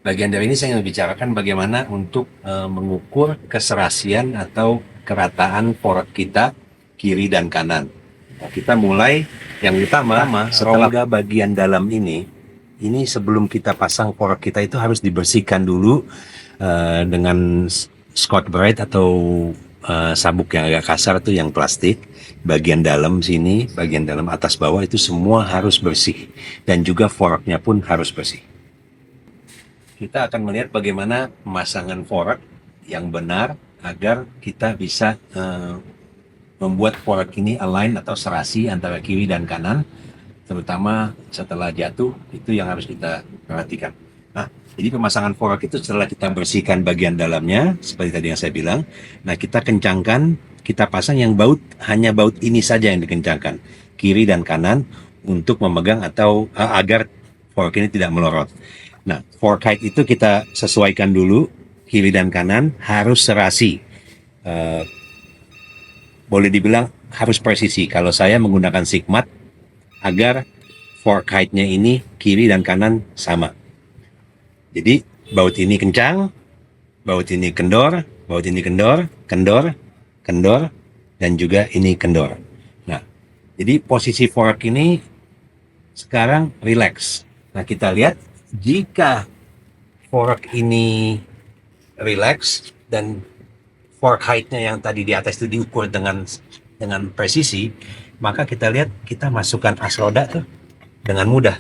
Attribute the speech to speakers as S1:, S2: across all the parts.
S1: Bagian dari ini saya ingin bicarakan bagaimana untuk mengukur keserasian atau kerataan fork kita kiri dan kanan. Nah, kita mulai yang utama setelah rongga bagian dalam ini sebelum kita pasang fork kita itu harus dibersihkan dulu dengan Scotch Brite atau sabuk yang agak kasar tuh yang plastik. Bagian dalam sini, bagian dalam atas bawah itu semua harus bersih dan juga forknya pun harus bersih. Kita akan melihat bagaimana pemasangan fork yang benar agar kita bisa membuat fork ini align atau serasi antara kiri dan kanan, terutama setelah jatuh, itu yang harus kita perhatikan. Nah, jadi pemasangan fork itu setelah kita bersihkan bagian dalamnya, seperti tadi yang saya bilang, nah kita kencangkan, kita pasang yang hanya baut ini saja yang dikencangkan, kiri dan kanan, untuk memegang atau agar fork ini tidak melorot. Nah, fork height itu kita sesuaikan dulu, kiri dan kanan harus serasi. Boleh dibilang harus presisi. Kalau saya menggunakan sigmat agar fork height-nya ini kiri dan kanan sama. Jadi baut ini kencang, baut ini kendor, baut ini kendor, kendor, kendor, dan juga ini kendor. Nah, jadi posisi fork ini sekarang relax. Nah, kita lihat jika fork ini relax dan fork height-nya yang tadi di atas itu diukur dengan presisi, maka kita lihat kita masukkan as roda tuh dengan mudah.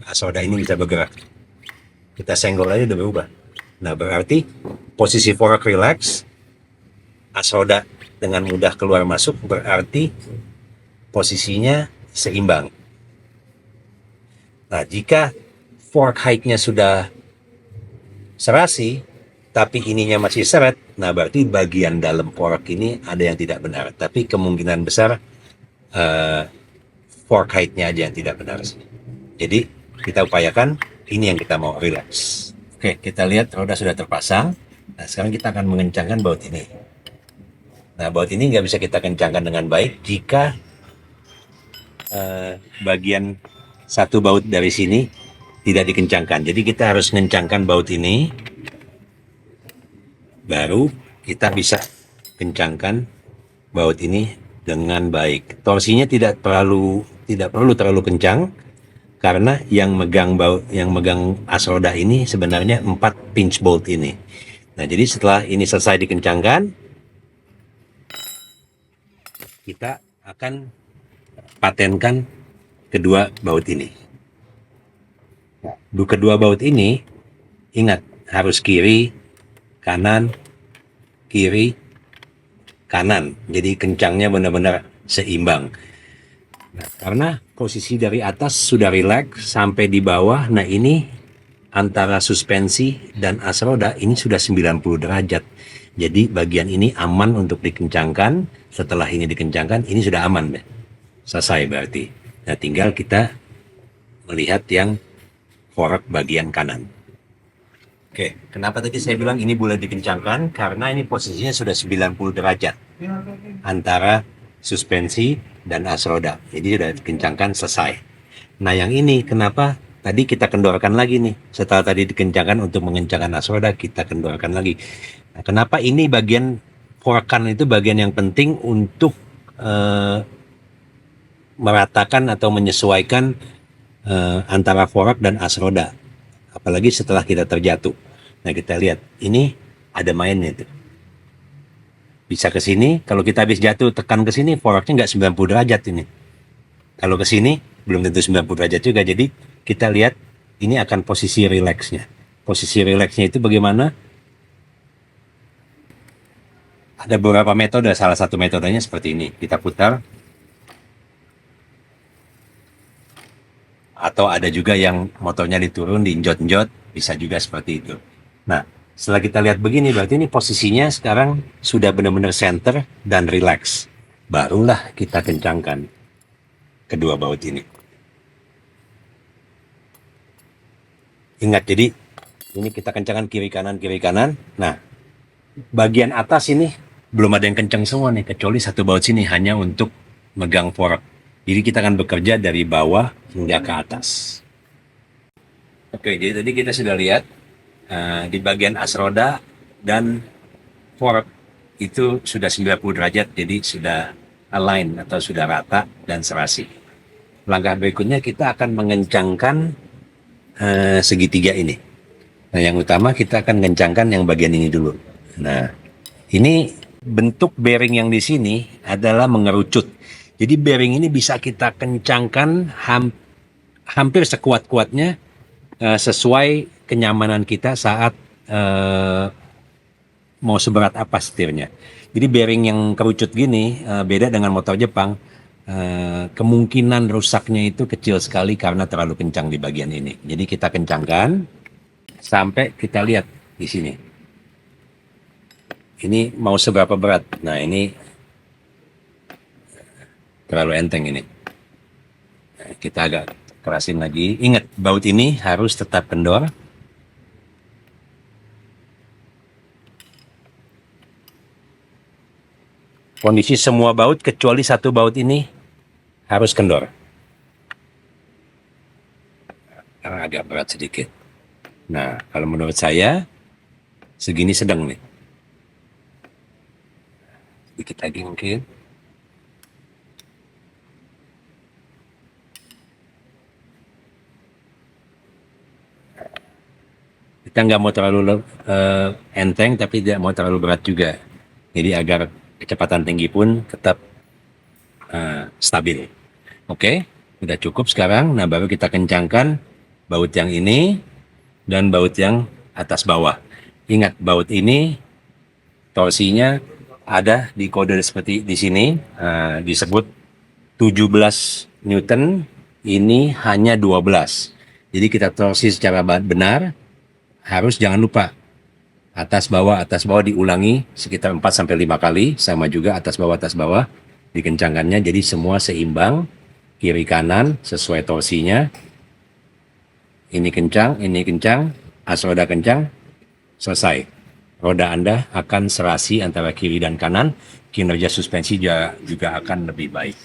S1: As roda ini bisa bergerak. Kita senggol aja udah berubah. Nah, berarti posisi fork relax, as roda dengan mudah keluar masuk, berarti posisinya seimbang. Nah, jika fork height-nya sudah serasi, tapi ininya masih seret, nah berarti bagian dalam fork ini ada yang tidak benar. Tapi kemungkinan besar fork height-nya aja yang tidak benar. Jadi kita upayakan ini yang kita mau relax. Oke, kita lihat roda sudah terpasang. Nah, sekarang kita akan mengencangkan baut ini. Nah, baut ini nggak bisa kita kencangkan dengan baik jika bagian satu baut dari sini tidak dikencangkan. Jadi kita harus mengencangkan baut ini, baru kita bisa kencangkan baut ini dengan baik. Torsinya tidak perlu terlalu kencang karena yang megang as roda ini sebenarnya 4 pinch bolt ini. Nah, jadi setelah ini selesai dikencangkan, kita akan patenkan kedua baut ini. Kedua baut ini, ingat, harus kiri, kanan, kiri, kanan. Jadi kencangnya benar-benar seimbang. Nah, karena posisi dari atas sudah relax sampai di bawah, nah ini antara suspensi dan as roda ini sudah 90 derajat. Jadi bagian ini aman untuk dikencangkan. Setelah ini dikencangkan, ini sudah aman. Selesai berarti. Nah, tinggal kita melihat yang fork bagian kanan. Oke, kenapa tadi saya bilang ini boleh dikencangkan? Karena ini posisinya sudah 90 derajat antara suspensi dan as roda. Jadi sudah dikencangkan, selesai. Nah, yang ini kenapa tadi kita kendorkan lagi nih? Setelah tadi dikencangkan untuk mengencangkan as roda, kita kendorkan lagi. Nah, kenapa ini bagian forkan itu bagian yang penting untuk meratakan atau menyesuaikan antara fork dan as roda, apalagi setelah kita terjatuh. Nah, kita lihat ini ada mainnya tuh, bisa ke sini. Kalau kita habis jatuh tekan ke sini, forknya nggak 90 derajat ini. Kalau ke sini belum tentu 90 derajat juga. Jadi kita lihat ini akan posisi relaxnya. Posisi relaxnya itu bagaimana? Ada beberapa metode. Salah satu metodenya seperti ini, kita putar. Atau ada juga yang motornya diturun, diinjot-injot, bisa juga seperti itu. Nah, setelah kita lihat begini, berarti ini posisinya sekarang sudah benar-benar center dan relax. Barulah kita kencangkan kedua baut ini. Ingat, jadi ini kita kencangkan kiri kanan. Nah, bagian atas ini belum ada yang kencang semua nih, kecuali satu baut sini hanya untuk megang fork. Jadi kita akan bekerja dari bawah hingga ke atas. Oke, jadi tadi kita sudah lihat di bagian as roda dan fork itu sudah 90 derajat, jadi sudah align atau sudah rata dan serasi. Langkah berikutnya kita akan mengencangkan segitiga ini. Nah, yang utama kita akan kencangkan yang bagian ini dulu. Nah, ini bentuk bearing yang di sini adalah mengerucut. Jadi bearing ini bisa kita kencangkan hampir sekuat-kuatnya sesuai kenyamanan kita saat mau seberat apa setirnya. Jadi bearing yang kerucut gini beda dengan motor Jepang. Kemungkinan rusaknya itu kecil sekali karena terlalu kencang di bagian ini. Jadi kita kencangkan sampai kita lihat di sini. Ini mau seberapa berat? Nah, ini terlalu enteng ini. Nah, kita agak kerasin lagi. Ingat, baut ini harus tetap kendor. Kondisi semua baut kecuali satu baut ini harus kendor. Karena agak berat sedikit. Nah, kalau menurut saya segini sedang nih. Sedikit lagi mungkin. Kita nggak mau terlalu enteng, tapi tidak mau terlalu berat juga. Jadi agar kecepatan tinggi pun tetap stabil. Oke, udah cukup sekarang. Nah, baru kita kencangkan baut yang ini dan baut yang atas bawah. Ingat, baut ini torsinya ada di kode seperti di sini, disebut 17 Newton, ini hanya 12. Jadi kita torsi secara benar, harus jangan lupa atas bawah diulangi sekitar 4-5 kali, sama juga atas bawah dikencangkannya, jadi semua seimbang, kiri kanan sesuai torsinya. Ini kencang, as roda kencang, selesai. Roda Anda akan serasi antara kiri dan kanan, kinerja suspensi juga akan lebih baik.